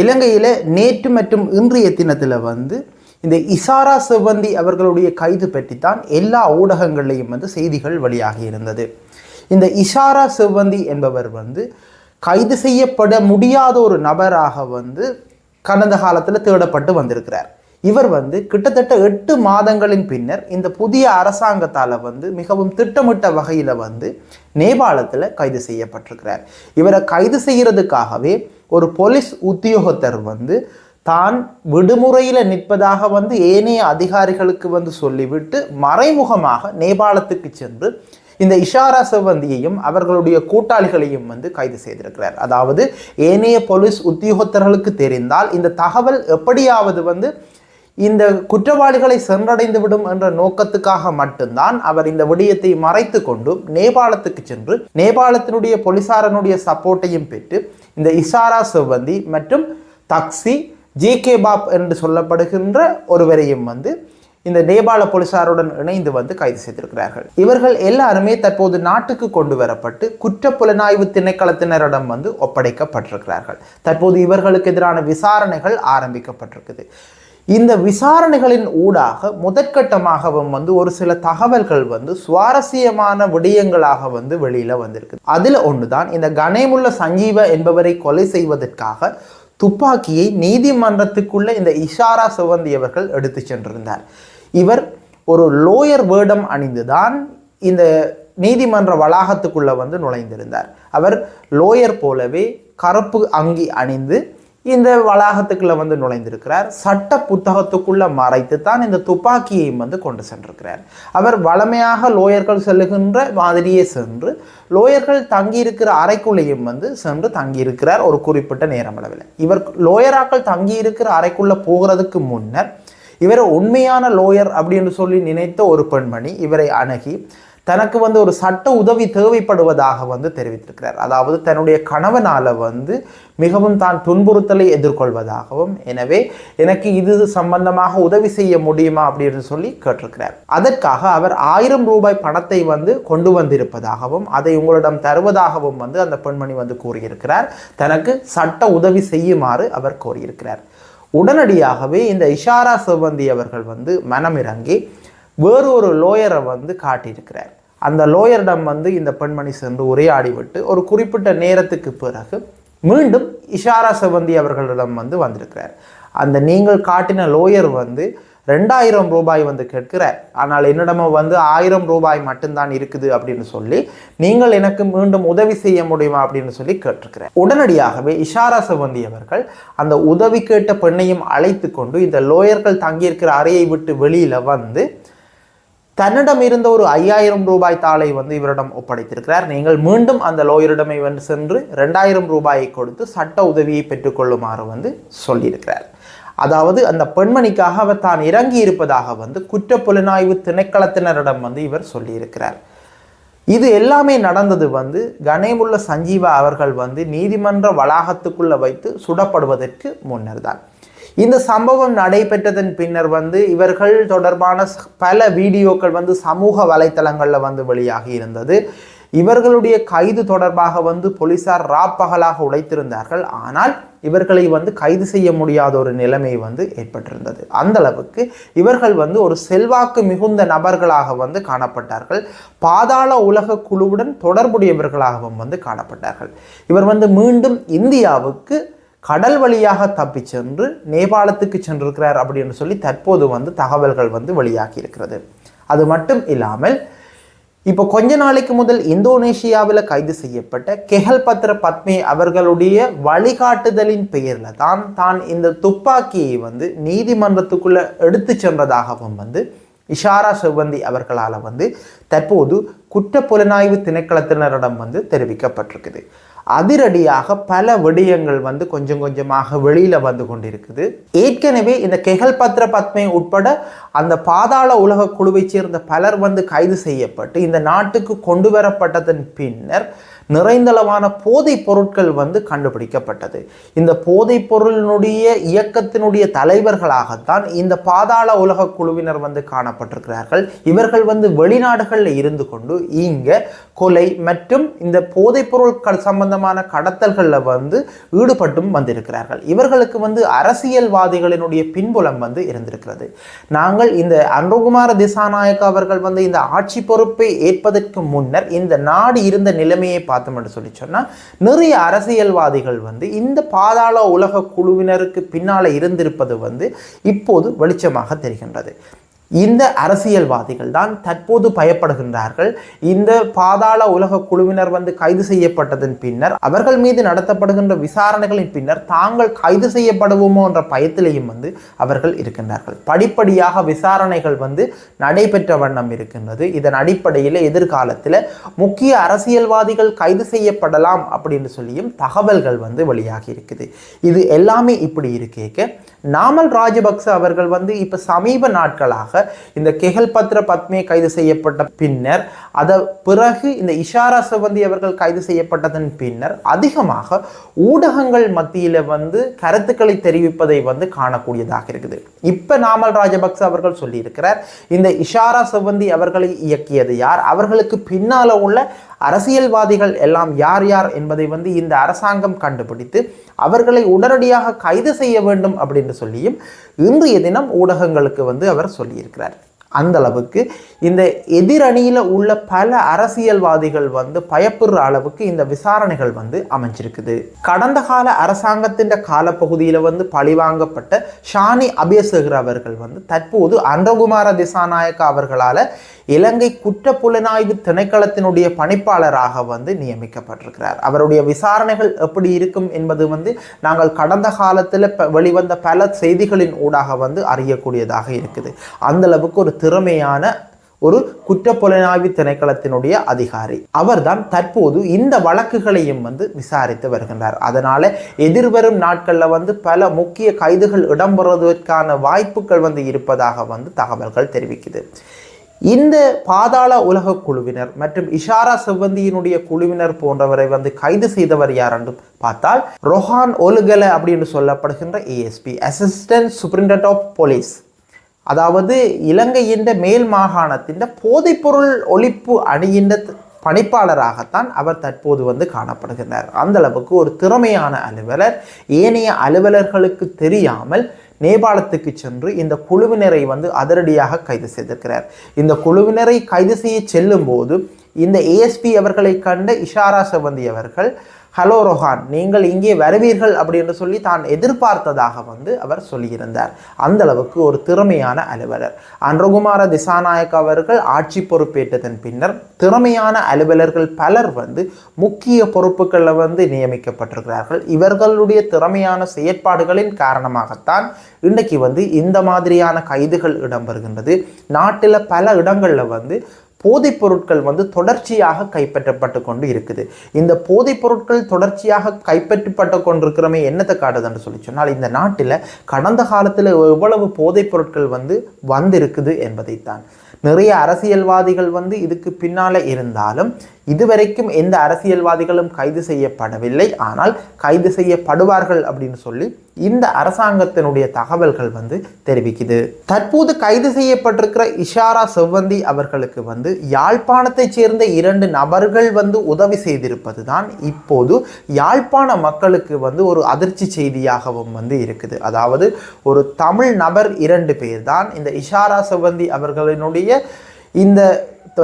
இலங்கையில் நேற்று மற்றும் இன்றைய தினத்தில் வந்து இந்த இஷாரா செவ்வந்தி அவர்களுடைய கைது பற்றித்தான் எல்லா ஊடகங்கள்லையும் வந்து செய்திகள் வெளியாகி இருந்தது. இந்த இஷாரா செவ்வந்தி என்பவர் வந்து கைது செய்யப்பட முடியாத ஒரு நபராக வந்து கடந்த காலத்தில் தேடப்பட்டு வந்திருக்கிறார். இவர் வந்து கிட்டத்தட்ட 8 மாதங்களின் பின்னர் இந்த புதிய அரசாங்கத்தால் வந்து மிகவும் திட்டமிட்ட வகையில் வந்து நேபாளத்தில் கைது செய்யப்பட்டிருக்கிறார். இவரை கைது செய்கிறதுக்காகவே ஒரு போலீஸ் உத்தியோகத்தர் வந்து தான் விடுமுறையில் நிற்பதாக வந்து ஏனைய அதிகாரிகளுக்கு வந்து சொல்லிவிட்டு மறைமுகமாக நேபாளத்துக்கு சென்று இந்த இஷாரா செவ்வந்தியையும் அவர்களுடைய கூட்டாளிகளையும் வந்து கைது செய்திருக்கிறார். அதாவது ஏனைய போலீஸ் உத்தியோகத்தர்களுக்கு தெரிந்தால் இந்த தகவல் எப்படியாவது வந்து இந்த குற்றவாளிகளை சென்றடைந்து விடும் என்ற நோக்கத்துக்காக மட்டும்தான் அவர் இந்த விடயத்தை மறைத்து கொண்டு நேபாளத்துக்கு சென்று நேபாளத்தினுடைய போலீசாரனுடைய சப்போர்ட்டையும் பெற்று இந்த இஷாரா செவ்வந்தி மற்றும் தக்சி ஜே.கே. பாப் என்று சொல்லப்படுகின்ற ஒருவரையும் வந்து இந்த நேபாள போலீசாருடன் இணைந்து வந்து கைது செய்திருக்கிறார்கள். இவர்கள் எல்லாருமே தற்போது நாட்டுக்கு கொண்டு வரப்பட்டு குற்றப்புலனாய்வு திணைக்களத்தினரிடம் வந்து ஒப்படைக்கப்பட்டிருக்கிறார்கள். தற்போது இவர்களுக்கு எதிரான விசாரணைகள் ஆரம்பிக்கப்பட்டிருக்குது. இந்த விசாரணைகளின் ஊடாக முதற்கட்டமாகவும் வந்து ஒரு சில தகவல்கள் வந்து சுவாரஸ்யமான விடயங்களாக வந்து வெளியில வந்திருக்கு. அதுல ஒன்றுதான் இந்த கணேமுல்ல சஞ்சீவ என்பவரை கொலை செய்வதற்காக துப்பாக்கியை நீதிமன்றத்துக்குள்ள இந்த இஷாரா செவ்வந்தி அவர்கள் எடுத்து சென்றிருந்தார். இவர் ஒரு லோயர் வேடம் அணிந்துதான் இந்த நீதிமன்ற வளாகத்துக்குள்ள வந்து நுழைந்திருந்தார். அவர் லோயர் போலவே கருப்பு அங்கி அணிந்து இந்த வளாகத்துக்குள்ள வந்து நுழைந்திருக்கிறார். சட்ட புத்தகத்துக்குள்ள மறைத்து தான் இந்த துப்பாக்கியை வந்து கொண்டு சென்றிருக்கிறார். அவர் வளமையாக லோயர்கள் செல்லுகின்ற மாதிரியே சென்று லோயர்கள் தங்கியிருக்கிற அறைக்குள்ளேயும் வந்து சென்று தங்கியிருக்கிறார் ஒரு குறிப்பிட்ட நேரம் அளவில். இவர் லோயராக்கள் தங்கியிருக்கிற அறைக்குள்ள போகிறதுக்கு முன்னர் இவரை உண்மையான லோயர் அப்படின்னு சொல்லி நினைத்த ஒரு பெண்மணி இவரை அணுகி தனக்கு வந்து ஒரு சட்ட உதவி தேவைப்படுவதாக வந்து தெரிவித்திருக்கிறார். அதாவது தன்னுடைய கணவனால் வந்து மிகவும் தான் துன்புறுத்தலை எதிர்கொள்வதாகவும், எனவே எனக்கு இது சம்பந்தமாக உதவி செய்ய முடியுமா அப்படின்னு சொல்லி கேட்டிருக்கிறார். அதற்காக அவர் 1000 ரூபாய் பணத்தை வந்து கொண்டு வந்திருப்பதாகவும் அதை உங்களிடம் தருவதாகவும் வந்து அந்த பெண்மணி வந்து கூறியிருக்கிறார். தனக்கு சட்ட உதவி செய்யுமாறு அவர் கோரியிருக்கிறார். உடனடியாகவே இந்த இஷாரா செவ்வந்தி அவர்கள் வந்து மனமிறங்கி வேறு ஒரு லோயரை வந்து காட்டியிருக்கிறார். அந்த லோயரிடம் வந்து இந்த பெண்மணி சென்று உரையாடி விட்டு ஒரு குறிப்பிட்ட நேரத்துக்கு பிறகு மீண்டும் இஷாரா செவ்வந்தி அவர்களிடம் வந்து வந்திருக்கிறார். அந்த நீங்கள் காட்டின லோயர் வந்து 2000 ரூபாய் வந்து கேட்கிறார். ஆனால் என்னிடமோ வந்து 1000 ரூபாய் மட்டும்தான் இருக்குது அப்படின்னு சொல்லி நீங்கள் எனக்கு மீண்டும் உதவி செய்ய முடியுமா அப்படின்னு சொல்லி கேட்டிருக்கிறார். உடனடியாகவே இஷாரா செவ்வந்தி அவர்கள் அந்த உதவி கேட்ட பெண்ணையும் அழைத்து கொண்டு இந்த லோயர்கள் தங்கியிருக்கிற அறையை விட்டு வெளியில வந்து தன்னிடம் இருந்த ஒரு 5000 ரூபாய் தாளை வந்து இவரிடம் ஒப்படைத்திருக்கிறார். நீங்கள் மீண்டும் அந்த லோயரிடமை வந்து சென்று 2000 ரூபாயை கொடுத்து சட்ட உதவியை பெற்றுக்கொள்ளுமாறு வந்து சொல்லியிருக்கிறார். அதாவது அந்த பெண்மணிக்காக அவர் தான் இறங்கி இருப்பதாக வந்து குற்றப்புலனாய்வு திணைக்களத்தினரிடம் வந்து இவர் சொல்லியிருக்கிறார். இது எல்லாமே நடந்தது வந்து கணேமுல்ல சஞ்சீவா அவர்கள் வந்து நீதிமன்ற வளாகத்துக்குள்ள வைத்து சுடப்படுவதற்கு முன்னர் தான். இந்த சம்பவம் நடைபெற்றதன் பின்னர் வந்து இவர்கள் தொடர்பான பல வீடியோக்கள் வந்து சமூக வலைத்தளங்களில் வந்து வெளியாகி இருந்தது. இவர்களுடைய கைது தொடர்பாக வந்து போலீசார் ராப்பகலாக உழைத்திருந்தார்கள். ஆனால் இவர்களை வந்து கைது செய்ய முடியாத ஒரு நிலைமை வந்து ஏற்பட்டிருந்தது. அந்த அளவுக்கு இவர்கள் வந்து ஒரு செல்வாக்கு மிகுந்த நபர்களாக வந்து காணப்பட்டார்கள். பாதாள உலக குழுவுடன் தொடர்புடையவர்களாகவும் வந்து காணப்பட்டார்கள். இவர் வந்து மீண்டும் இந்தியாவுக்கு கடல் வழியாக தப்பி சென்று நேபாளத்துக்கு சென்றிருக்கிறார் அப்படின்னு சொல்லி தற்போது வந்து தகவல்கள் வந்து வெளியாகி இருக்கிறது. அது மட்டும் இல்லாமல் இப்போ கொஞ்ச நாளைக்கு முதல் இந்தோனேஷியாவில் கைது செய்யப்பட்ட கெஹல்பத்ர பத்மே அவர்களுடைய வழிகாட்டுதலின் பெயரில் தான் இந்த துப்பாக்கியை வந்து நீதிமன்றத்துக்குள்ள எடுத்து சென்றதாகவும் வந்து இஷாரா செவ்வந்தி அவர்களால் வந்து தற்போது குற்றப்புலனாய்வு திணைக்களத்தினரிடம் வந்து தெரிவிக்கப்பட்டிருக்குது. அதிரடியாக பல விடயங்கள் வந்து கொஞ்சம் கொஞ்சமாக வெளியில வந்து கொண்டிருக்குது. ஏற்கனவே இந்த கெஹல்பத்ர பத்மே உட்பட அந்த பாதாள உலக குழுவை சேர்ந்த பலர் வந்து கைது செய்யப்பட்டு இந்த நாட்டுக்கு கொண்டு வரப்பட்டதன் பின்னர் நிறைந்தளவான போதைப் பொருட்கள் வந்து கண்டுபிடிக்கப்பட்டது. இந்த போதைப் பொருளினுடைய இயக்கத்தினுடைய தலைவர்களாகத்தான் இந்த பாதாள உலக குழுவினர் வந்து காணப்பட்டிருக்கிறார்கள். இவர்கள் வந்து வெளிநாடுகளில் இருந்து கொண்டு இங்க கொலை மற்றும் இந்த போதைப் பொருட்கள் சம்பந்தமான கடத்தல்களில் வந்து ஈடுபட்டும் வந்திருக்கிறார்கள். இவர்களுக்கு வந்து அரசியல்வாதிகளினுடைய பின்புலம் வந்து இருந்திருக்கிறது. நாங்கள் இந்த அனுரகுமார திசாநாயக்க அவர்கள் வந்து இந்த ஆட்சி பொறுப்பை ஏற்பதற்கு முன்னர் இந்த நாடு இருந்த நிலைமையை பார்த்தோம் என்று சொல்லி சொன்னால் நிறைய அரசியல்வாதிகள் வந்து இந்த பாதாள உலக குழுவினருக்கு பின்னால இருந்திருப்பது வந்து இப்போது வெளிச்சமாக தெரிகின்றது. இந்த அரசியல்வாதிகள் தான் தற்போது பயப்படுகின்றார்கள். இந்த பாதாள உலக குழுவினர் வந்து கைது செய்யப்பட்டதன் பின்னர் அவர்கள் மீது நடத்தப்படுகின்ற விசாரணைகளின் பின்னர் தாங்கள் கைது செய்யப்படுவோமோ என்ற பயத்திலேயும் வந்து அவர்கள் இருக்கின்றார்கள். படிப்படியாக விசாரணைகள் வந்து நடைபெற்ற வண்ணம் இருக்கின்றது. இதன் அடிப்படையில் எதிர்காலத்தில் முக்கிய அரசியல்வாதிகள் கைது செய்யப்படலாம் அப்படின்னு சொல்லியும் தகவல்கள் வந்து வெளியாகி இருக்குது. இது எல்லாமே இப்படி இருக்கேக்க நாமல் ராஜபக்ச அவர்கள் வந்து இப்போ சமீப நாட்களாக இந்த கெஹல்பத்ர பத்மே கைது செய்யப்பட்ட பின்னர் பிறகு இந்த இஷாரா செவந்தி அவர்கள் கைது செய்யப்பட்டதன் பின்னர் அதிகமாக ஊடகங்கள் மத்தியில் வந்து கருத்துக்களை தெரிவிப்பதை வந்து காணக்கூடியதாக இருக்குது. இப்போ நாமல் ராஜபக்ச அவர்கள் சொல்லியிருக்கிறார், இந்த இஷாரா செவந்தி அவர்களை இயக்கியது யார், அவர்களுக்கு பின்னால உள்ள அரசியல்வாதிகள் எல்லாம் யார் யார் என்பதை வந்து இந்த அரசாங்கம் கண்டுபிடித்து அவர்களை உடனடியாக கைது செய்ய வேண்டும் அப்படின்னு சொல்லியும் இன்றைய தினம் ஊடகங்களுக்கு வந்து அவர் சொல்லியிருக்கிறார். அந்த அளவுக்கு இந்த எதிரணியில் உள்ள பல அரசியல்வாதிகள் வந்து பயப்படுற அளவுக்கு இந்த விசாரணைகள் வந்து அமைஞ்சிருக்குது. கடந்த கால அரசாங்கத்தின் காலப்பகுதியில் வந்து பழிவாங்கப்பட்ட ஷானி அபேசகர் அவர்கள் வந்து தற்போது அனுரகுமார திசாநாயக்க அவர்களால் இலங்கை குற்றப்புலனாய்வு திணைக்களத்தினுடைய பணிப்பாளராக வந்து நியமிக்கப்பட்டிருக்கிறார். அவருடைய விசாரணைகள் எப்படி இருக்கும் என்பது வந்து நாங்கள் கடந்த காலத்தில் வெளிவந்த பல செய்திகளின் ஊடாக வந்து அறியக்கூடியதாக இருக்குது. அந்த அளவுக்கு ஒரு திறமையான ஒரு குற்றப்புலனாய்வு திணைக்களத்தினுடைய அதிகாரி அவர்தான் தற்போது இந்த வழக்குகளையும் வந்து விசாரித்து வருகின்றார். அதனால எதிர்வரும் நாட்களில் வந்து பல முக்கிய கைதுகள் இடம்பெறுவதற்கான வாய்ப்புகள் வந்து இருப்பதாக வந்து தகவல்கள் தெரிவிக்குது. இந்த பாதாள உலக குழுவினர் மற்றும் இஷாரா செவந்தியினுடைய குழுவினர் போன்றவரை வந்து கைது செய்தவர் யார் என்று பார்த்தால் ரொஹான் ஒலுகல அப்படின்னு சொல்லப்படுகின்ற ASP assistant superintendent of police, அதாவது இலங்கையின் மேல் மாகாணத்தின் போதைப்பொருள் ஒழிப்பு அணியின் பணிப்பாளராகத்தான் அவர் தற்போது வந்து காணப்படுகின்றார். அந்த அளவுக்கு ஒரு திறமையான அலுவலர். ஏனைய அலுவலர்களுக்கு தெரியாமல் நேபாளத்துக்கு சென்று இந்த குழுவினரை வந்து அதிரடியாக கைது செய்திருக்கிறார். இந்த குழுவினரை கைது செய்ய செல்லும் போது இந்த ASP அவர்களை கண்ட இஷாரா செவந்தி அவர்கள், ஹலோ ரொஹான், நீங்கள் இங்கே வருவீர்கள் அப்படின்னு சொல்லி தான் எதிர்பார்த்ததாக வந்து அவர் சொல்லியிருந்தார். அந்த அளவுக்கு ஒரு திறமையான அலுவலர். அனுரகுமார திசாநாயக்க அவர்கள் ஆட்சி பொறுப்பேற்றதன் பின்னர் திறமையான அலுவலர்கள் பலர் வந்து முக்கிய பொறுப்புகளில் வந்து நியமிக்கப்பட்டிருக்கிறார்கள். இவர்களுடைய திறமையான செயற்பாடுகளின் காரணமாகத்தான் இன்றைக்கு வந்து இந்த மாதிரியான கைதுகள் இடம்பெறுகின்றது. நாட்டில் பல இடங்களில் வந்து போதைப் பொருட்கள் வந்து தொடர்ச்சியாக கைப்பற்றப்பட்டு கொண்டு இருக்குது. இந்த போதைப் பொருட்கள் தொடர்ச்சியாக கைப்பற்றப்பட்டு கொண்டிருக்கிறமே என்னத்தை காட்டுதுன்னு சொல்லி சொன்னால் இந்த நாட்டில் கடந்த காலத்தில் எவ்வளவு போதைப் பொருட்கள் வந்து வந்திருக்குது என்பதைத்தான். நிறைய அரசியல்வாதிகள் வந்து இதுக்கு பின்னால இருந்தாலும் இதுவரைக்கும் எந்த அரசியல்வாதிகளும் கைது செய்யப்படவில்லை. ஆனால் கைது செய்யப்படுவார்கள் அப்படின்னு சொல்லி இந்த அரசாங்கத்தினுடைய தகவல்கள் வந்து தெரிவிக்குது. தற்போது கைது செய்யப்பட்டிருக்கிற இஷாரா செவந்தி அவர்களுக்கு வந்து யாழ்ப்பாணத்தைச் சேர்ந்த 2 நபர்கள் வந்து உதவி செய்திருப்பது தான் இப்போது யாழ்ப்பாண மக்களுக்கு வந்து ஒரு அதிர்ச்சி செய்தியாகவும் வந்து இருக்குது. அதாவது ஒரு தமிழ் நபர் 2 பேர் தான் இந்த இஷாரா செவந்தி அவர்களினுடைய இந்த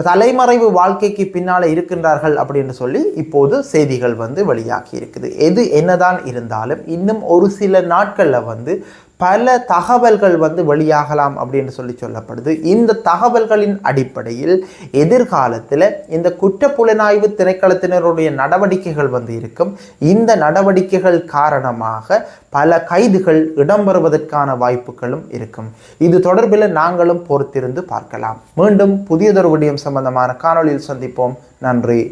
தலைமறைவு வாழ்க்கைக்கு பின்னால் இருக்கின்றார்கள் அப்படின்னு சொல்லி இப்போது செய்திகள் வந்து வெளியாகி இருக்குது. எது என்னதான் இருந்தாலும் இன்னும் ஒரு சில நாட்களில் வந்து பல தகவல்கள் வந்து வெளியாகலாம் அப்படின்னு சொல்லி சொல்லப்படுது. இந்த தகவல்களின் அடிப்படையில் எதிர்காலத்தில் இந்த குற்றப்புலனாய்வு திணைக்களத்தினருடைய நடவடிக்கைகள் வந்து இருக்கும். இந்த நடவடிக்கைகள் காரணமாக பல கைதுகள் இடம்பெறுவதற்கான வாய்ப்புகளும் இருக்கும். இது தொடர்பில் நாங்களும் பொறுத்திருந்து பார்க்கலாம். மீண்டும் புதியதொரு விடயம் சம்பந்தமான காணொளியில் சந்திப்போம். நன்றி.